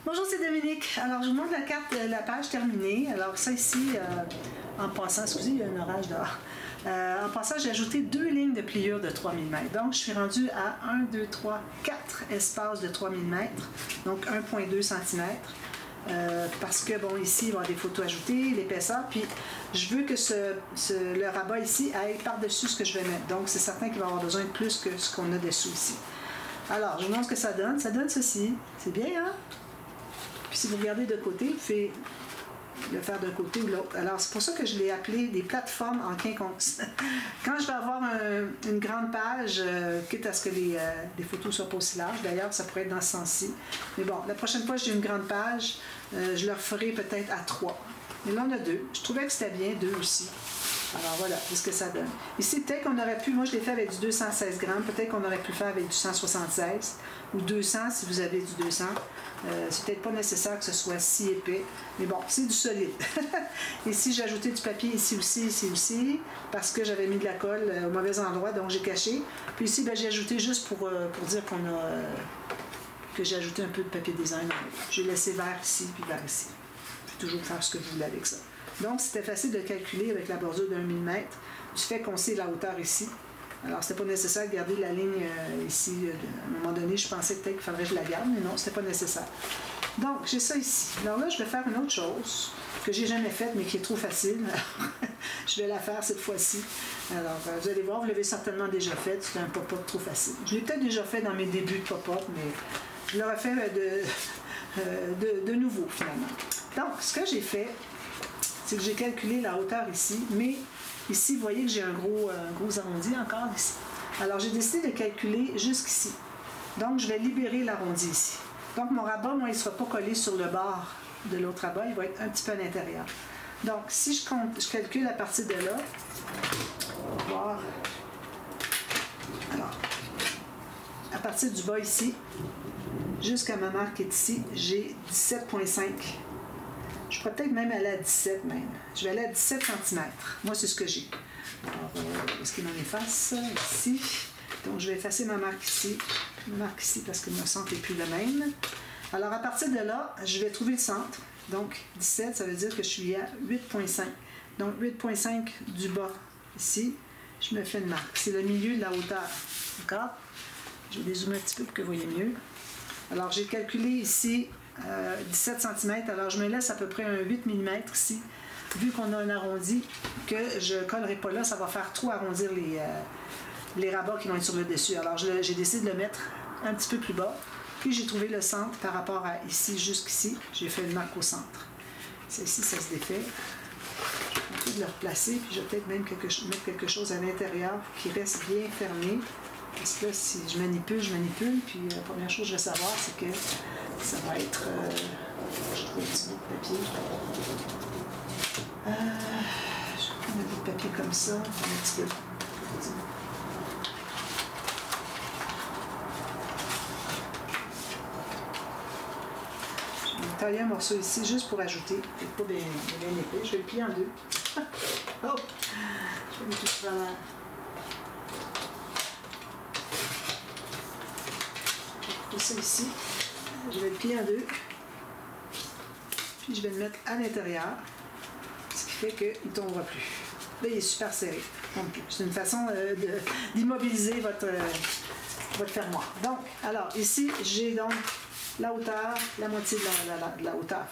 Bonjour, c'est Dominique. Alors, je vous montre la page terminée. Alors, ça ici, en passant, excusez, il y a un orage dehors. En passant, j'ai ajouté 2 lignes de pliure de 3 mm. Donc, je suis rendue à 1, 2, 3, 4 espaces de 3 mm, donc 1,2 cm. Parce que, bon, ici, il va y avoir des photos ajoutées, l'épaisseur, puis je veux que le rabat ici aille par-dessus ce que je vais mettre. Donc, c'est certain qu'il va avoir besoin de plus que ce qu'on a dessous ici. Alors, je vous montre ce que ça donne. Ça donne ceci. C'est bien, hein? Puis si vous regardez de côté, vous pouvez le faire d'un côté ou l'autre. Alors, c'est pour ça que je l'ai appelé des plateformes en quinconce. Quand je vais avoir une grande page, quitte à ce que les photos soient pas aussi larges, d'ailleurs, ça pourrait être dans ce sens-ci. Mais bon, la prochaine fois que j'ai une grande page, je le referai peut-être à 3. Mais là, on a 2. Je trouvais que c'était bien, 2 aussi. Alors voilà, c'est ce que ça donne. Ici, peut-être qu'on aurait pu, moi je l'ai fait avec du 216 grammes, peut-être qu'on aurait pu le faire avec du 176 ou 200 si vous avez du 200. C'est peut-être pas nécessaire que ce soit si épais, mais bon, c'est du solide. Ici, j'ai ajouté du papier ici aussi, parce que j'avais mis de la colle au mauvais endroit, donc j'ai caché. Puis ici, ben, j'ai ajouté juste pour dire que j'ai ajouté un peu de papier design. J'ai laissé vert ici, puis vert ici. Vous pouvez toujours faire ce que vous voulez avec ça. Donc, c'était facile de calculer avec la bordure d'1 mm du fait qu'on sait la hauteur ici. Alors, c'était pas nécessaire de garder la ligne ici. À un moment donné, je pensais peut-être qu'il faudrait que je la garde, mais non, c'était pas nécessaire. Donc, j'ai ça ici. Alors là, je vais faire une autre chose que j'ai jamais faite, mais qui est trop facile. Je vais la faire cette fois-ci. Alors, vous allez voir, vous l'avez certainement déjà fait. C'est un pop-up trop facile. Je l'ai peut-être déjà fait dans mes débuts de pop-up, mais je l'aurais fait de nouveau, finalement. Donc, ce que j'ai fait, c'est que j'ai calculé la hauteur ici, mais ici, vous voyez que j'ai un gros arrondi encore ici. Alors, j'ai décidé de calculer jusqu'ici. Donc, je vais libérer l'arrondi ici. Donc, mon rabat, moi, il ne sera pas collé sur le bord de l'autre rabat, il va être un petit peu à l'intérieur. Donc, si je calcule à partir de là, on va voir. Alors, à partir du bas ici, jusqu'à ma marque qui est ici, j'ai 17,5. Je pourrais peut-être même aller à 17 même. Je vais aller à 17 cm. Moi, c'est ce que j'ai. Alors, est-ce qu'il m'en efface? Ici. Donc, je vais effacer ma marque ici. Ma marque ici parce que mon centre n'est plus le même. Alors, à partir de là, je vais trouver le centre. Donc, 17, ça veut dire que je suis à 8,5. Donc, 8,5 du bas ici. Je me fais une marque. C'est le milieu de la hauteur. D'accord? Je vais dézoomer un petit peu pour que vous voyez mieux. Alors, j'ai calculé ici 17 cm, alors je me laisse à peu près un 8 mm ici, vu qu'on a un arrondi, que je ne collerai pas là, ça va faire trop arrondir les rabats qui vont être sur le dessus. Alors j'ai décidé de le mettre un petit peu plus bas, puis j'ai trouvé le centre par rapport à ici jusqu'ici, j'ai fait une marque au centre. Ça ici, ça se défait. Je vais le replacer, puis je vais peut-être même mettre quelque chose à l'intérieur qui reste bien fermé. Parce que là, si je manipule, puis la première chose que je vais savoir, c'est que ça va être... je trouve un petit bout de papier. Je vais prendre un bout de papier comme ça, un petit peu. Je vais tailler un morceau ici, juste pour ajouter. C'est pas bien épais. Je vais le plier en deux. Oh! Je vais le plier vraiment... ça ici, je vais le plier en deux, puis je vais le mettre à l'intérieur, ce qui fait qu'il ne tombera plus. Là, il est super serré. C'est une façon d'immobiliser votre fermoir. Donc, alors, ici, j'ai donc la hauteur, la moitié de la hauteur.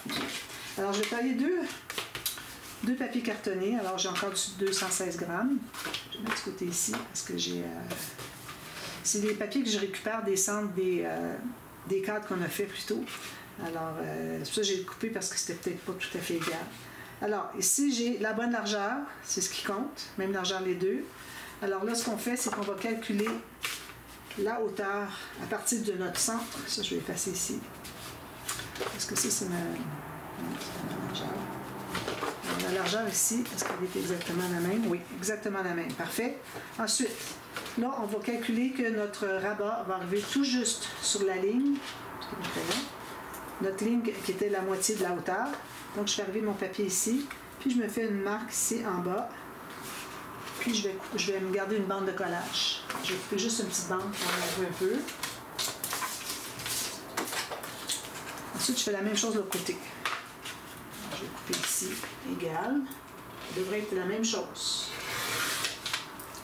Alors, je vais tailler deux papiers cartonnés. Alors, j'ai encore du 216 grammes. Je vais mettre ce côté ici, parce que j'ai... c'est des papiers que je récupère des centres des cadres qu'on a fait plus tôt. Alors, c'est pour ça que j'ai coupé parce que c'était peut-être pas tout à fait égal. Alors, ici, j'ai la bonne largeur, c'est ce qui compte, même largeur les deux. Alors là, ce qu'on fait, c'est qu'on va calculer la hauteur à partir de notre centre. Ça, je vais effacer ici. Parce que ça, c'est ma largeur. Alors, la largeur ici, est-ce qu'elle est exactement la même? Oui, exactement la même. Parfait. Ensuite, là, on va calculer que notre rabat va arriver tout juste sur la ligne. Notre ligne qui était la moitié de la hauteur. Donc, je fais arriver mon papier ici. Puis, je me fais une marque ici en bas. Puis, je vais me garder une bande de collage. Je vais couper juste une petite bande pour en enlever un peu. Ensuite, je fais la même chose de l'autre côté. Alors, je vais couper ici, égal. Ça devrait être la même chose.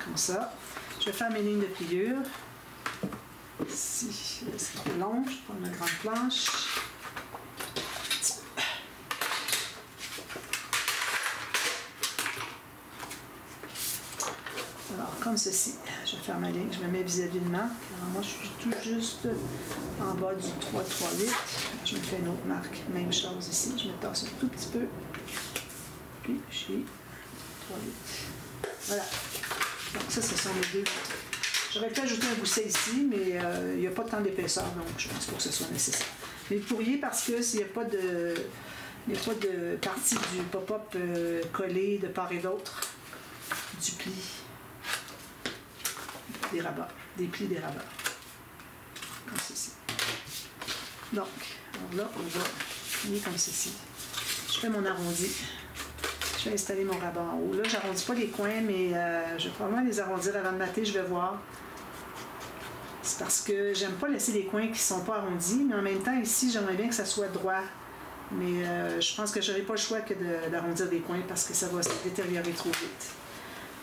Comme ça. Je vais faire mes lignes de pliure. Ici, c'est trop long. Je prends ma grande planche. Alors, comme ceci, je vais faire ma ligne, je me mets vis-à-vis de marque. Alors, moi, je suis tout juste en bas du 3, 3, 8. Je me fais une autre marque, même chose ici. Je me tasse un tout petit peu. Puis, je suis 3, 8. Voilà. Donc, ça, ce sont les deux. J'aurais pu ajouter un gousset ici, mais il n'y a pas tant d'épaisseur, donc je pense pas que ce soit nécessaire. Mais vous pourriez, parce que s'il n'y a pas de. Il n'y a pas de partie du pop-up collé de part et d'autre du pli. Des rabats, des plis des rabats. Comme ceci. Donc, alors là, on va finir comme ceci. Je fais mon arrondi. Je vais installer mon rabat en haut. Là, je n'arrondis pas les coins, mais je vais probablement les arrondir avant de mater, je vais voir. C'est parce que j'aime pas laisser les coins qui ne sont pas arrondis, mais en même temps, ici, j'aimerais bien que ça soit droit. Mais je pense que je n'aurai pas le choix que d'arrondir des coins parce que ça va se détériorer trop vite.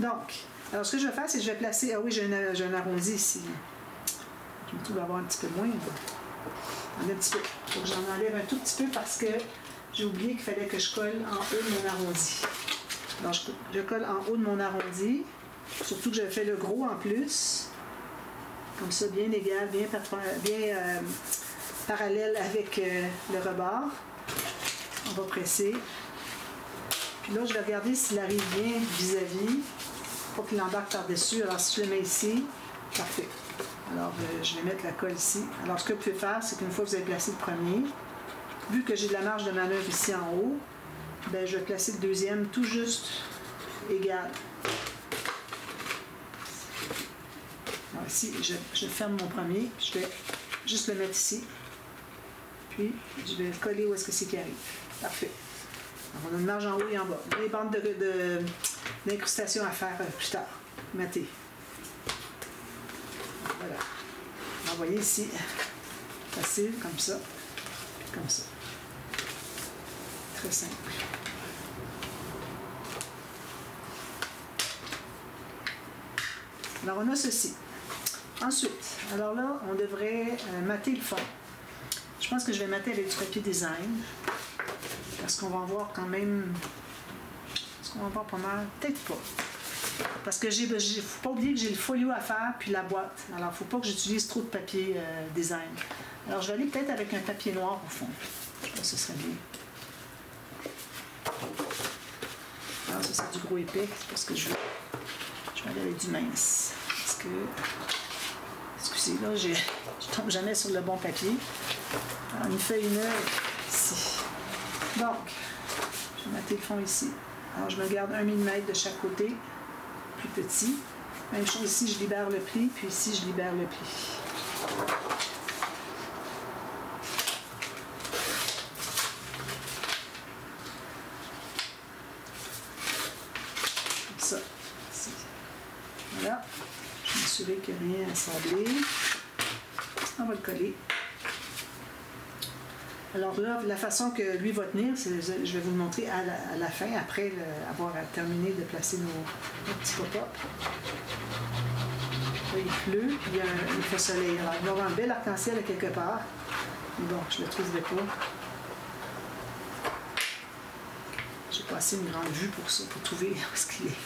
Donc, alors, ce que je vais faire, c'est que je vais placer... Ah oui, j'ai un arrondi ici. Je me trouve avoir un petit peu moins. Un petit peu. Il faut que j'en enlève un tout petit peu parce que j'ai oublié qu'il fallait que je colle en haut de mon arrondi. Alors, je colle en haut de mon arrondi. Surtout que je fais le gros en plus. Comme ça, bien égal, bien parallèle avec le rebord. On va presser. Puis là, je vais regarder s'il arrive bien vis-à-vis. Pas qu'il embarque par-dessus. Alors, si je le mets ici, parfait. Alors, je vais mettre la colle ici. Alors, ce que vous pouvez faire, c'est qu'une fois que vous avez placé le premier, vu que j'ai de la marge de manœuvre ici en haut, ben, je vais placer le deuxième tout juste égal. Alors, ici, je ferme mon premier. Je vais juste le mettre ici. Puis, je vais le coller où est-ce que c'est qui arrive. Parfait. Alors, on a une marge en haut et en bas. Les bandes d'incrustation à faire plus tard. Matez. Voilà. Vous voyez ici, facile, comme ça, comme ça. Très simple. Alors, on a ceci. Ensuite, alors là, on devrait mater le fond. Je pense que je vais mater avec du papier design. Parce qu'on va en voir quand même... Est-ce qu'on va en voir pas mal? Peut-être pas. Parce que il ne faut pas oublier que j'ai le folio à faire puis la boîte. Alors, il ne faut pas que j'utilise trop de papier design. Alors, je vais aller peut-être avec un papier noir au fond. Je pense que ce serait bien. Alors, ça, c'est du gros épais. C'est parce que je vais aller avec du mince. Parce que... Excusez, là, je ne tombe jamais sur le bon papier. Alors, une feuille neuve ici. Donc, je vais mater le fond ici. Alors, je me garde 1 mm de chaque côté, plus petit. Même chose ici, je libère le pli, puis ici, je libère le pli. Comme ça. Ici. Voilà. Je vais m'assurer qu'il n'y a rien à sabler. On va le coller. Alors là, la façon que lui va tenir, je vais vous le montrer à la fin, après avoir terminé de placer nos petits pop-up. Là, il pleut, il fait soleil. Alors, il va y avoir un bel arc-en-ciel quelque part. Mais bon, je le trouverai pas. J'ai pas assez une grande vue pour ça, pour trouver où est-ce qu'il est.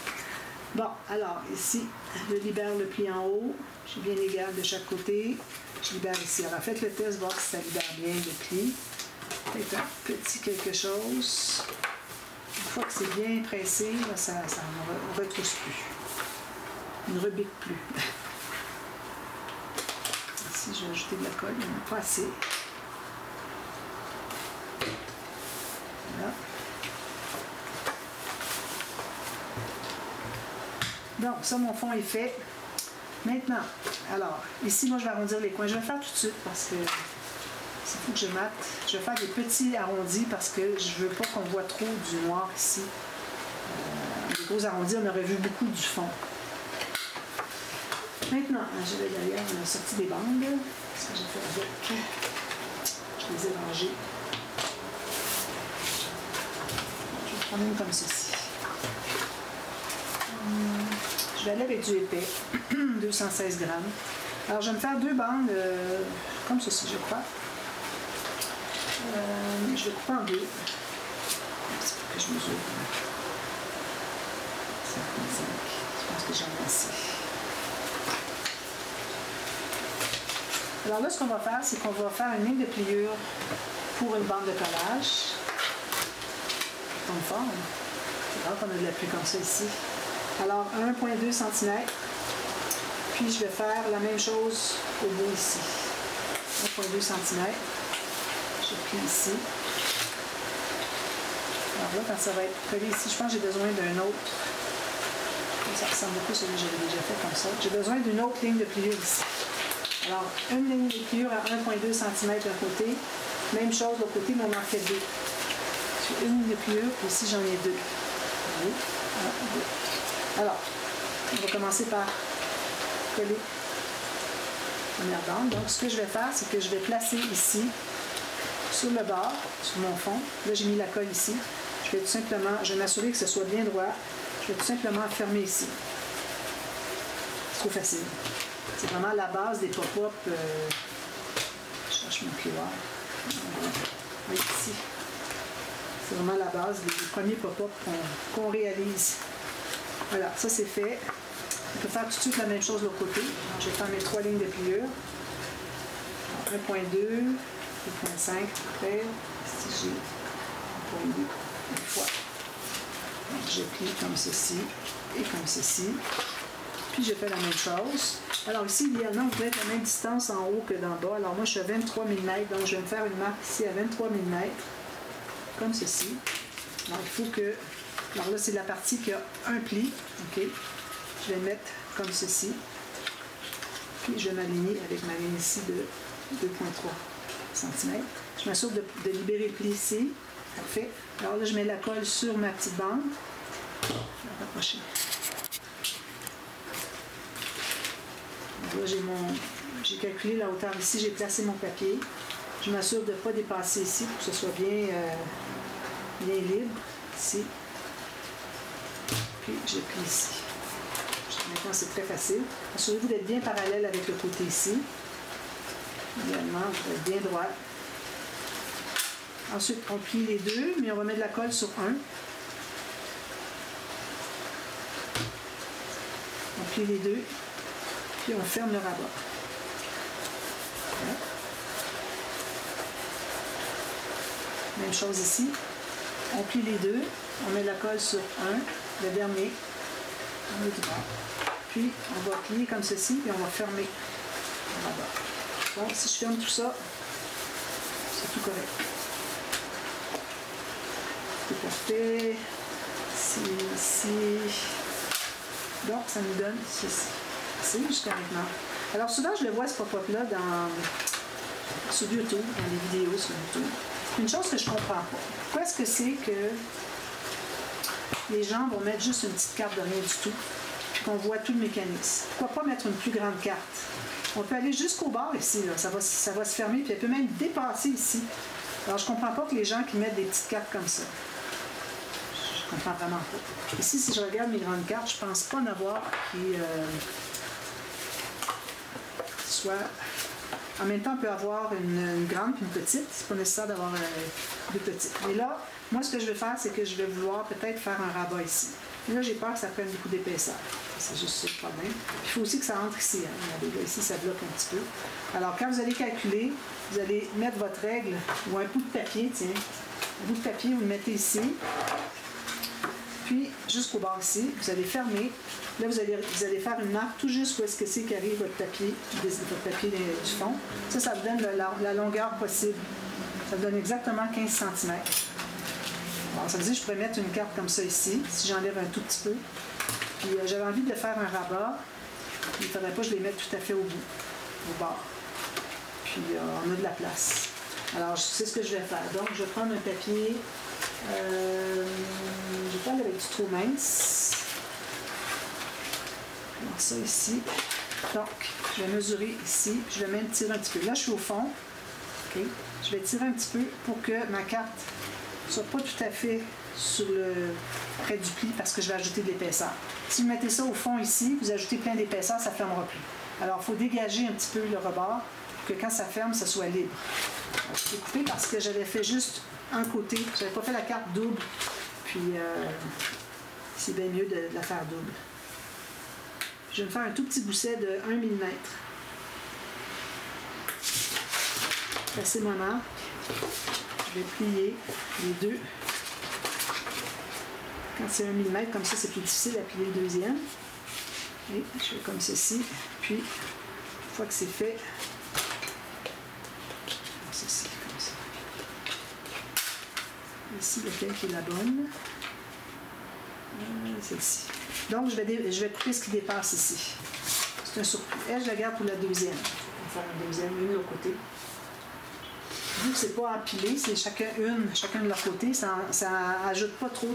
Bon, alors, ici, je libère le pli en haut. J'ai bien l'égal de chaque côté. Je libère ici. Alors, faites le test, voir si ça libère bien le pli. Peut-être un petit quelque chose. Une fois que c'est bien pressé, là, ça ne retrousse plus. Il ne rebique plus. Ici, je vais ajouter de la colle. Il n'y en a pas assez. Voilà. Donc, ça, mon fond est fait. Maintenant, alors, ici, moi, je vais arrondir les coins. Je vais le faire tout de suite parce que il faut que je mate. Je vais faire des petits arrondis parce que je ne veux pas qu'on voit trop du noir ici. Les gros arrondis, on aurait vu beaucoup du fond. Maintenant, je vais d'ailleurs sortir des bandes. Qu'est-ce que j'ai fait avec? Je les ai rangées. Quand même comme ceci. Je vais aller avec du épais, 216 grammes. Alors, je vais me faire 2 bandes comme ceci, je crois. Je vais couper en 2. C'est pour que je mesure. 55. Je pense que j'en ai assez. Alors là, ce qu'on va faire, c'est qu'on va faire une ligne de pliure pour une bande de collage. Ça tombe fort. Hein? C'est rare qu'on a de la pluie comme ça ici. Alors, 1,2 cm. Puis, je vais faire la même chose au bout ici. 1,2 cm. Je plie ici. Alors là, quand ça va être collé ici, je pense que j'ai besoin d'un autre. Ça ressemble beaucoup à celui que j'avais déjà fait comme ça. J'ai besoin d'une autre ligne de pliure ici. Alors, une ligne de pliure à 1,2 cm d'un côté. Même chose de l'autre côté, mais on en fait 2. Sur une ligne de pliure, puis ici, j'en ai 2. Oui. 1, 2. Alors, on va commencer par coller la première bande. Donc, ce que je vais faire, c'est que je vais placer ici, sur le bord, sur mon fond. Là, j'ai mis la colle ici. Je vais tout simplement, je vais m'assurer que ce soit bien droit. Je vais tout simplement fermer ici. C'est trop facile. C'est vraiment la base des pop-up. Je cherche mon cuillère. Oui, ici. C'est vraiment la base des premiers pop-up qu'on réalise. Voilà, ça c'est fait. On peut faire tout de suite la même chose de l'autre côté. Alors, je vais faire mes 3 lignes de pliure. 1,2, 2,5 après. Ici, j'ai 1,2 une fois. Donc, je plie comme ceci et comme ceci. Puis je fais la même chose. Alors ici, idéalement, vous devez être à la même distance en haut que d'en bas. Alors moi, je suis à 23 mm, donc je vais me faire une marque ici à 23 mm, comme ceci. Alors il faut que... Alors là, c'est la partie qui a un pli. OK. Je vais mettre comme ceci. Puis je vais m'aligner avec ma ligne ici de 2,3 cm. Je m'assure de libérer le pli ici. Parfait. Alors là, je mets la colle sur ma petite bande. Je vais rapprocher. Là, j'ai calculé la hauteur ici, j'ai placé mon papier. Je m'assure de ne pas dépasser ici pour que ce soit bien libre. Ici. Puis je plie ici. Maintenant, c'est très facile. Assurez-vous d'être bien parallèle avec le côté ici. Idéalement, vous êtes bien droit. Ensuite, on plie les deux, mais on va mettre de la colle sur un. On plie les deux. Puis on ferme le rabat. Voilà. Même chose ici. On plie les deux. On met de la colle sur un, le dernier. On met du bord. Puis on va plier comme ceci et on va fermer le rabat. Donc si je ferme tout ça, c'est tout correct. C'est parfait. Ici. Donc ça nous donne ceci. C'est jusqu'à maintenant. Alors souvent, je le vois ce pop-up-là sur YouTube, dans les vidéos sur YouTube. Une chose que je ne comprends pas. Pourquoi est-ce que c'est que les gens vont mettre juste une petite carte de rien du tout, puis qu'on voit tout le mécanisme? Pourquoi pas mettre une plus grande carte? On peut aller jusqu'au bord ici, là. Ça va se fermer, puis elle peut même dépasser ici. Alors je ne comprends pas que les gens qui mettent des petites cartes comme ça. Je comprends vraiment pas. Ici, si je regarde mes grandes cartes, je ne pense pas en avoir qui... soit... En même temps, on peut avoir une grande et une petite. C'est pas nécessaire d'avoir deux petites. Mais là, moi, ce que je vais faire, c'est que je vais vouloir peut-être faire un rabat ici. Et là, j'ai peur que ça prenne beaucoup d'épaisseur. C'est juste ça le problème. Il faut aussi que ça entre ici. Hein. Regardez, là, ici, ça bloque un petit peu. Alors, quand vous allez calculer, vous allez mettre votre règle ou un bout de papier, tiens. Un bout de papier, vous le mettez ici. Puis, jusqu'au bord ici, vous allez fermer. Là, vous allez faire une marque tout juste où est-ce que c'est qu'arrive votre papier du fond. Ça vous donne la longueur possible. Ça vous donne exactement 15 cm. Bon, ça veut dire que je pourrais mettre une carte comme ça ici, si j'enlève un tout petit peu. Puis j'avais envie de faire un rabat. Il ne faudrait pas que je les mette tout à fait au bout, au bord. Puis on a de la place. Alors, c'est ce que je vais faire. Donc, je vais prendre un papier. Je vais prendre avec du trop mince. Alors, ça ici. Donc, je vais mesurer ici. Je vais même tirer un petit peu. Là, je suis au fond. OK. Je vais tirer un petit peu pour que ma carte ne soit pas tout à fait sur le près du pli parce que je vais ajouter de l'épaisseur. Si vous mettez ça au fond ici, vous ajoutez plein d'épaisseur, ça ne fermera plus. Alors, il faut dégager un petit peu le rebord pour que quand ça ferme, ça soit libre. J'ai coupé parce que j'avais fait juste un côté. Je n'avais pas fait la carte double. Puis, c'est bien mieux de la faire double. Je vais me faire un tout petit gousset de 1 mm. Passer ma marque. Je vais plier les deux. Quand c'est 1 mm, comme ça, c'est plus difficile à plier le deuxième. Et je fais comme ceci. Puis, une fois que c'est fait, ceci, comme ça. Ici, laquelle qui est la bonne. Celle-ci. Donc, je vais couper ce qui dépasse ici. C'est un surplus. Elle, je la garde pour la deuxième. On va faire une deuxième, une de l'autre côté. Vu que c'est pas empilé, c'est chacun de leur côté, ça ajoute pas trop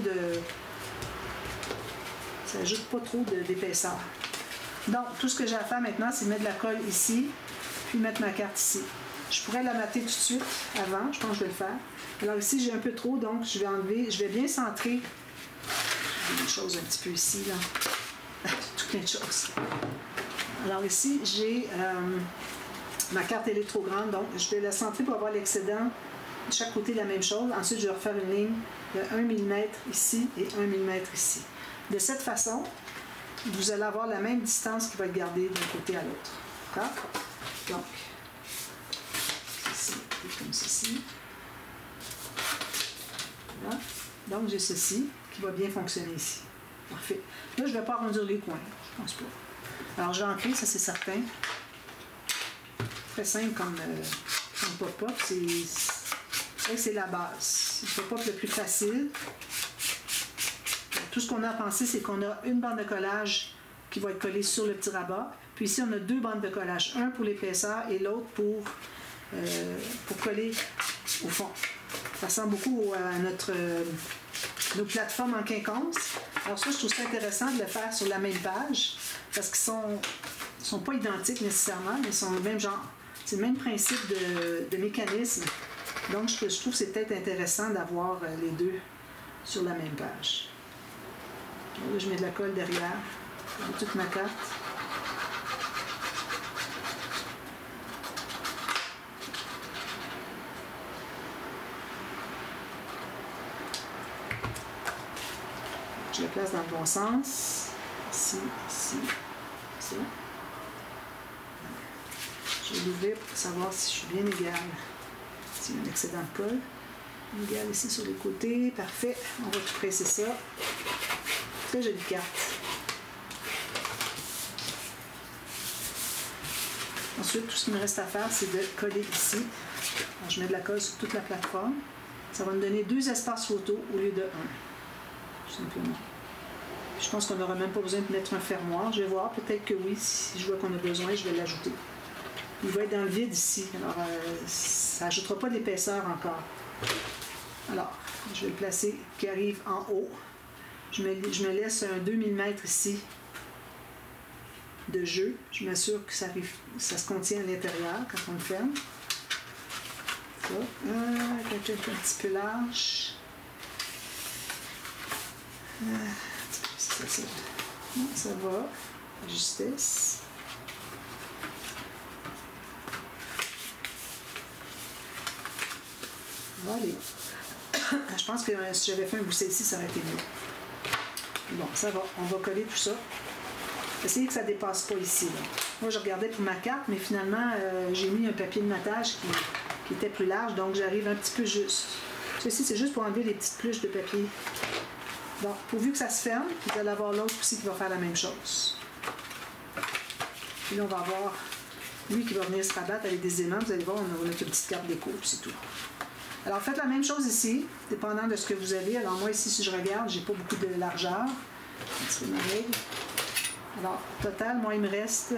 d'épaisseur. Donc, tout ce que j'ai à faire maintenant, c'est mettre de la colle ici, puis mettre ma carte ici. Je pourrais la mater tout de suite avant, je pense que je vais le faire. Alors ici, j'ai un peu trop, donc je vais enlever, je vais bien centrer. J'ai des choses un petit peu ici, là. Tout plein de choses. Alors ici, j'ai ma carte, elle est trop grande, donc je vais la centrer pour avoir l'excédent de chaque côté la même chose. Ensuite, je vais refaire une ligne de 1 mm ici et 1 mm ici. De cette façon, vous allez avoir la même distance qui va être gardée d'un côté à l'autre. D'accord? Donc, ceci est comme ceci. Voilà. Donc, j'ai ceci qui va bien fonctionner ici. Parfait. Là, je ne vais pas arrondir les coins. Je pense pas. Alors, je vais ancrer, ça c'est certain. Très simple comme pop-up. C'est la base. C'est le pop-up le plus facile. Tout ce qu'on a à penser, c'est qu'on a une bande de collage qui va être collée sur le petit rabat. Puis ici, on a deux bandes de collage. Un pour l'épaisseur et l'autre pour coller au fond. Ça ressemble beaucoup à nos plateformes en quinconce. Alors ça, je trouve ça intéressant de le faire sur la même page parce qu'ils sont pas identiques nécessairement, mais ils sont le même genre. C'est le même principe de mécanisme. Donc, je trouve que c'est peut-être intéressant d'avoir les deux sur la même page. Là, je mets de la colle derrière toute ma carte. Je la place dans le bon sens. Ici, ici, ça. Je vais l'ouvrir pour savoir si je suis bien égale. S'il y a un excédent de colle. Égal ici sur les côtés. Parfait. On va tout presser ça. Très jolie carte. Ensuite, tout ce qu'il me reste à faire, c'est de coller ici. Alors, je mets de la colle sur toute la plateforme. Ça va me donner 2 espaces photo au lieu de 1. Tout simplement. Je pense qu'on n'aura même pas besoin de mettre un fermoir. Je vais voir, peut-être que oui, si je vois qu'on a besoin, je vais l'ajouter. Il va être dans le vide ici, alors ça n'ajoutera pas d'épaisseur encore. Alors, je vais le placer qui arrive en haut. Je me laisse un 2 mm ici de jeu. Je m'assure que ça se contient à l'intérieur quand on le ferme. Ça, peut-être un petit peu large. Ça va. Justesse. Voilà. Je pense que si j'avais fait un gousset ici, ça aurait été mieux. Bon, ça va. On va coller tout ça. Essayez que ça ne dépasse pas ici. Là. Moi, je regardais pour ma carte, mais finalement, j'ai mis un papier de matage qui était plus large, donc j'arrive un petit peu juste. Ceci, c'est juste pour enlever les petites pluches de papier. Donc, pourvu que ça se ferme, vous allez avoir l'autre aussi qui va faire la même chose. Puis là, on va avoir lui qui va venir se rabattre avec des aimants. Vous allez voir, on a notre petite carte déco, c'est tout. Alors, faites la même chose ici, dépendant de ce que vous avez. Alors, moi, ici, si je regarde, j'ai pas beaucoup de largeur. C'est ma règle. Alors, total, moi, il me reste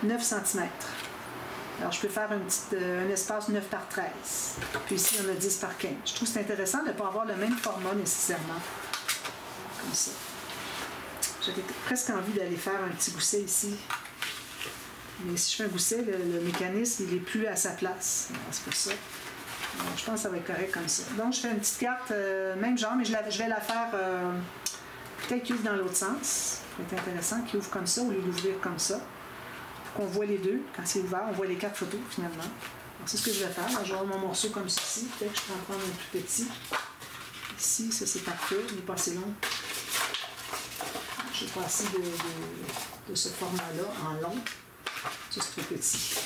9 cm. Alors, je peux faire un espace 9 par 13. Puis ici, on a 10 par 15. Je trouve que c'est intéressant de ne pas avoir le même format nécessairement. Comme ça. J'avais presque envie d'aller faire un petit gousset ici. Mais si je fais un gousset, le mécanisme, il n'est plus à sa place. Alors, c'est pour ça. Je pense que ça va être correct comme ça. Donc, je fais une petite carte, même genre, mais je vais la faire peut-être qui ouvre dans l'autre sens. Ça va être intéressant, qui ouvre comme ça au lieu d'ouvrir comme ça. Pour qu'on voit les deux. Quand c'est ouvert, on voit les 4 photos finalement. Donc, c'est ce que je vais faire. Alors, je vais avoir mon morceau comme ceci. Peut-être que je peux en prendre un plus petit. Ici, ça c'est parfait. Il n'est pas assez long. Je vais passer de ce format-là en long. Ça, c'est trop petit.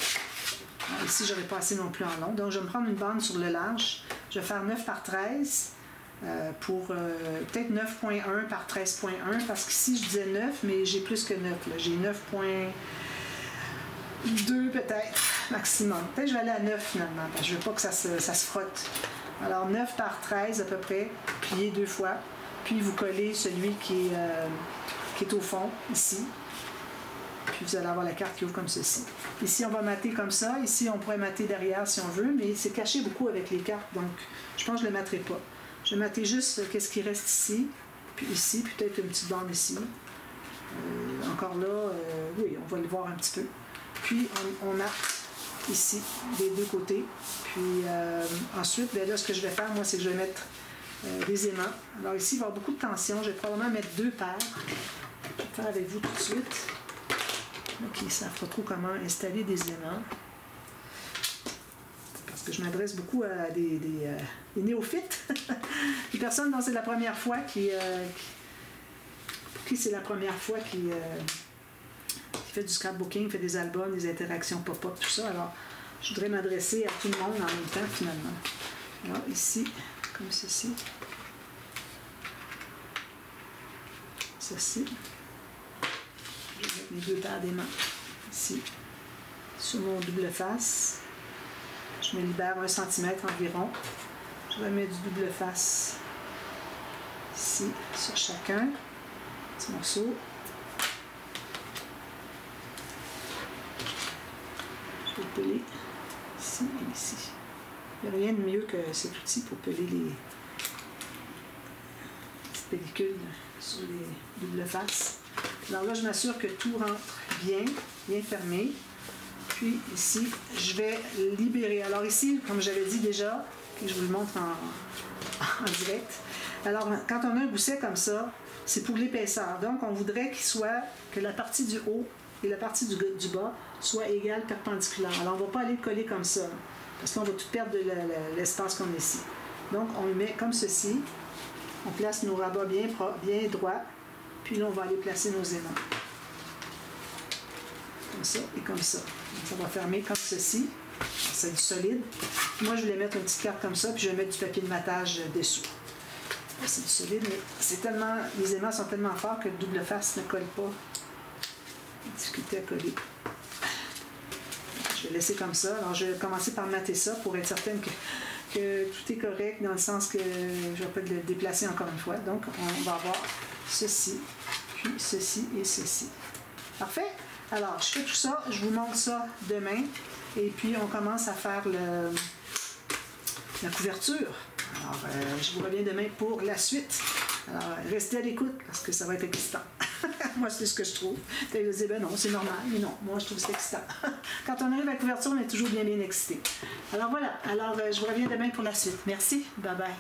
Alors, ici, je n'aurai pas assez non plus en long. Donc, je vais me prendre une bande sur le large. Je vais faire 9 par 13 pour peut-être 9.1 par 13.1 parce qu'ici, je disais 9, mais j'ai plus que 9. Là. J'ai 9.2 peut-être maximum. Peut-être que je vais aller à 9 finalement parce que je ne veux pas que ça se frotte. Alors, 9 par 13 à peu près, plié 2 fois. Puis, vous collez celui qui est au fond, ici. Puis vous allez avoir la carte qui ouvre comme ceci. Ici, on va mater comme ça. Ici, on pourrait mater derrière si on veut, mais c'est caché beaucoup avec les cartes, donc je pense que je ne le materai pas. Je vais mater juste qu'est-ce qui reste ici, puis peut-être une petite bande ici. Encore là, oui, on va le voir un petit peu. Puis, on a ici, des deux côtés. Puis ensuite, bien là, ce que je vais faire, moi, c'est que je vais mettre des aimants. Alors ici, il va y avoir beaucoup de tension. Je vais probablement mettre 2 paires. Je vais faire avec vous tout de suite. Qui ne savent pas trop comment installer des aimants. Parce que je m'adresse beaucoup à des néophytes, des personnes dont c'est la première fois pour qui c'est la première fois qui fait du scrapbooking, fait des albums, des interactions pop-up, tout ça. Alors, je voudrais m'adresser à tout le monde en même temps, finalement. Alors, ici, comme ceci. Ceci. Je vais mettre mes 2 paires d'aimants ici, sur mon double face. Je me libère 1 cm environ. Je vais mettre du double face ici, sur chacun. Petit morceau. Je vais peler ici et ici. Il n'y a rien de mieux que cet outil pour peler les petites pellicules sur les double faces. Alors là, je m'assure que tout rentre bien fermé. Puis ici, je vais libérer. Alors ici, comme j'avais dit déjà, et je vous le montre en direct. Alors, quand on a un gousset comme ça, c'est pour l'épaisseur. Donc, on voudrait que la partie du haut et la partie du bas soient égales, perpendiculaires. Alors, on ne va pas aller le coller comme ça, parce qu'on va tout perdre de l'espace qu'on a ici. Donc, on le met comme ceci. On place nos rabats bien droits. Puis là, on va aller placer nos aimants. Comme ça et comme ça. Donc, ça va fermer comme ceci. C'est du solide. Moi, je voulais mettre une petite carte comme ça, puis je vais mettre du papier de matage dessous. C'est du solide, mais les aimants sont tellement forts que le double face ne colle pas. Difficulté à coller. Je vais laisser comme ça. Alors, je vais commencer par mater ça pour être certaine que tout est correct, dans le sens que je ne vais pas le déplacer encore une fois. Donc, on va avoir ceci, puis ceci et ceci. Parfait? Alors, je fais tout ça, je vous montre ça demain, et puis on commence à faire la couverture. Alors, je vous reviens demain pour la suite. Alors, restez à l'écoute, parce que ça va être excitant. Moi, c'est ce que je trouve. Vous allez dire, ben non, c'est normal, mais non, moi, je trouve que c'est excitant. Quand on arrive à la couverture, on est toujours bien excité. Alors voilà, je vous reviens demain pour la suite. Merci, bye bye.